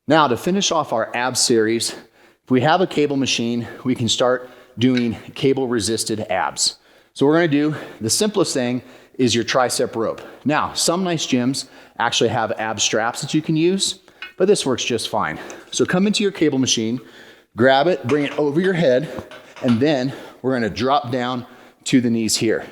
Now, to finish off our abs series, if we have a cable machine, we can start doing cable resisted abs. So we're gonna do, the simplest thing is your tricep rope. Now, some nice gyms actually have ab straps that you can use, but this works just fine. So come into your cable machine, grab it, bring it over your head, and then we're gonna drop down to the knees here.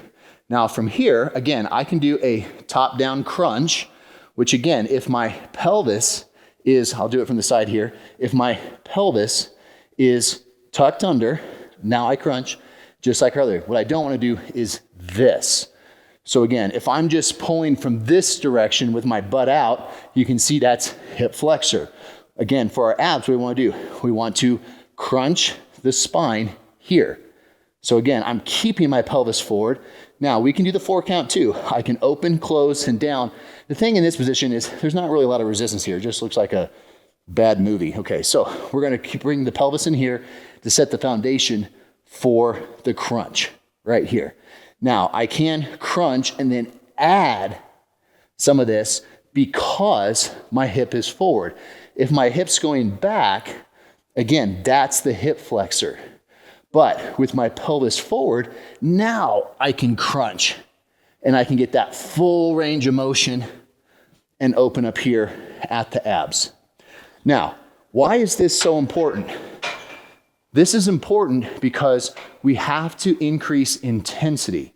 Now from here, again, I can do a top-down crunch, which again, if my pelvis is, I'll do it from the side here, if my pelvis is tucked under, now I crunch just like earlier. What I don't want to do is this. So again, if I'm just pulling from this direction with my butt out, you can see that's hip flexor. Again, for our abs, what we want to do, we want to crunch the spine here. So again, I'm keeping my pelvis forward. Now we can do the 4 count too. I can open, close, and down. The thing in this position is there's not really a lot of resistance here. It just looks like a bad movie. Okay, so we're gonna bring the pelvis in here to set the foundation for the crunch right here. Now I can crunch and then add some of this because my hip is forward. If my hip's going back, again, that's the hip flexor. But with my pelvis forward, now I can crunch and I can get that full range of motion and open up here at the abs. Now, why is this so important? This is important because we have to increase intensity.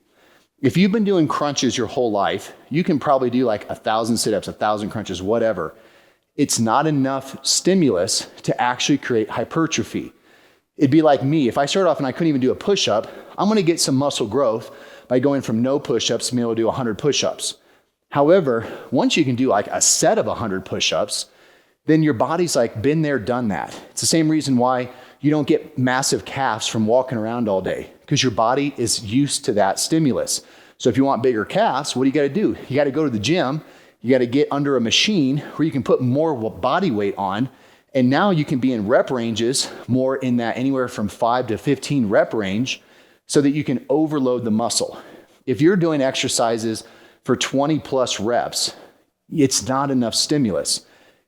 If you've been doing crunches your whole life, you can probably do like 1,000 sit-ups, 1,000 crunches, whatever. It's not enough stimulus to actually create hypertrophy. It'd be like me, if I start off and I couldn't even do a push-up, I'm gonna get some muscle growth by going from no push-ups to being able to do 100 push-ups. However, once you can do like a set of 100 push-ups, then your body's like been there, done that. It's the same reason why you don't get massive calves from walking around all day, because your body is used to that stimulus. So if you want bigger calves, what do you gotta do? You gotta go to the gym, you gotta get under a machine where you can put more body weight on, and now you can be in rep ranges, more in that anywhere from 5 to 15 rep range, so that you can overload the muscle. If you're doing exercises for 20 plus reps, it's not enough stimulus.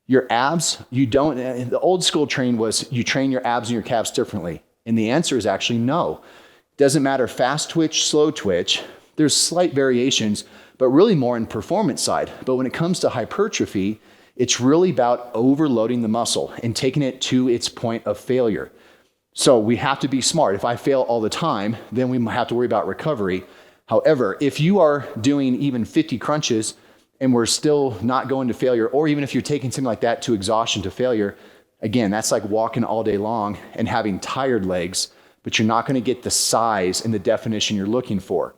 Your abs, the old school train was you train your abs and your calves differently. And the answer is actually no. Doesn't matter fast twitch, slow twitch, there's slight variations, but really more in performance side. But when it comes to hypertrophy, it's really about overloading the muscle and taking it to its point of failure. So we have to be smart. If I fail all the time, then we have to worry about recovery. However, if you are doing even 50 crunches and we're still not going to failure, or even if you're taking something like that to exhaustion to failure, again, that's like walking all day long and having tired legs, but you're not gonna get the size and the definition you're looking for.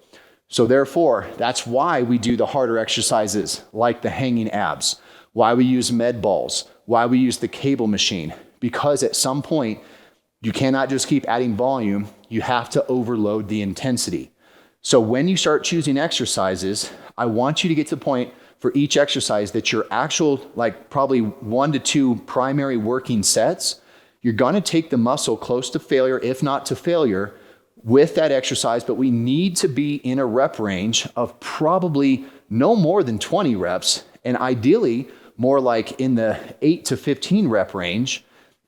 So therefore, that's why we do the harder exercises like the hanging abs, why we use med balls, why we use the cable machine, because at some point, you cannot just keep adding volume, you have to overload the intensity. So when you start choosing exercises, I want you to get to the point for each exercise that your actual, like probably 1 to 2 primary working sets, you're gonna take the muscle close to failure, if not to failure, with that exercise, but we need to be in a rep range of probably no more than 20 reps, and ideally more like in the 8 to 15 rep range.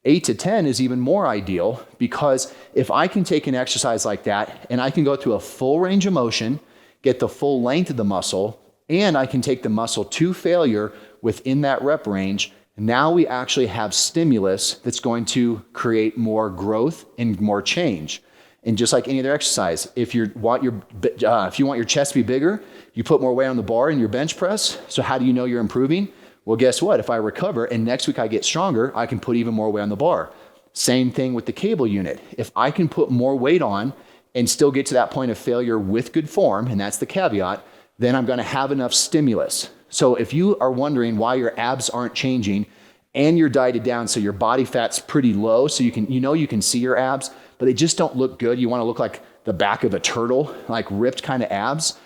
8 to 10 is even more ideal, because if I can take an exercise like that and I can go through a full range of motion, get the full length of the muscle, and I can take the muscle to failure within that rep range, now we actually have stimulus that's going to create more growth and more change. And just like any other exercise, if you want your chest to be bigger, you put more weight on the bar in your bench press. So how do you know you're improving? Well, guess what? If I recover and next week I get stronger, I can put even more weight on the bar. Same thing with the cable unit. If I can put more weight on and still get to that point of failure with good form, and that's the caveat, then I'm gonna have enough stimulus. So if you are wondering why your abs aren't changing and you're dieted down so your body fat's pretty low, so you can see your abs, but they just don't look good, you wanna look like the back of a turtle, like ripped kind of abs,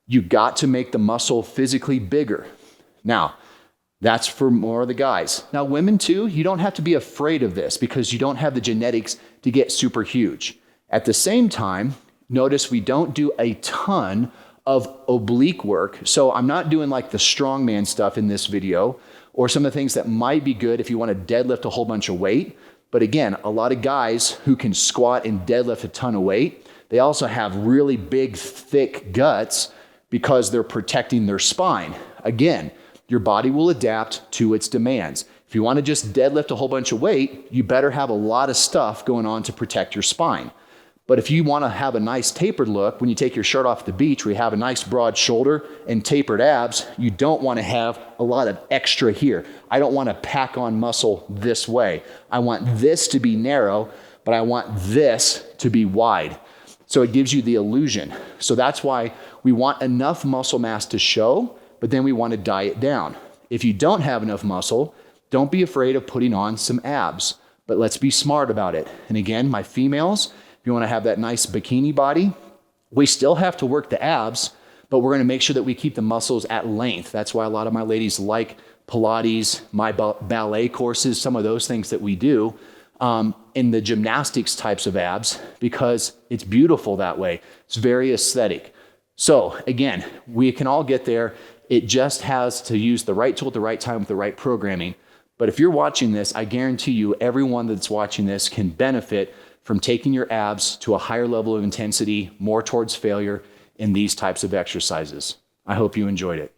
you got to make the muscle physically bigger. Now, that's for more of the guys. Now, women too, you don't have to be afraid of this because you don't have the genetics to get super huge. At the same time, notice we don't do a ton of oblique work. So I'm not doing like the strongman stuff in this video. or some of the things that might be good if you want to deadlift a whole bunch of weight. But again, a lot of guys who can squat and deadlift a ton of weight, they also have really big, thick guts because they're protecting their spine. Again, your body will adapt to its demands. If you want to just deadlift a whole bunch of weight, you better have a lot of stuff going on to protect your spine. But if you want to have a nice tapered look, when you take your shirt off at the beach, where you have a nice broad shoulder and tapered abs, you don't want to have a lot of extra here. I don't want to pack on muscle this way. I want this to be narrow, but I want this to be wide. So it gives you the illusion. So that's why we want enough muscle mass to show, but then we want to diet down. If you don't have enough muscle, don't be afraid of putting on some abs, but let's be smart about it. And again, my females, if you want to have that nice bikini body, we still have to work the abs, but we're going to make sure that we keep the muscles at length. That's why a lot of my ladies like Pilates, my ballet courses, some of those things that we do in the gymnastics types of abs, because it's beautiful that way. It's very aesthetic. So again, we can all get there. It just has to use the right tool at the right time with the right programming. But if you're watching this, I guarantee you everyone that's watching this can benefit from taking your abs to a higher level of intensity, more towards failure in these types of exercises. I hope you enjoyed it.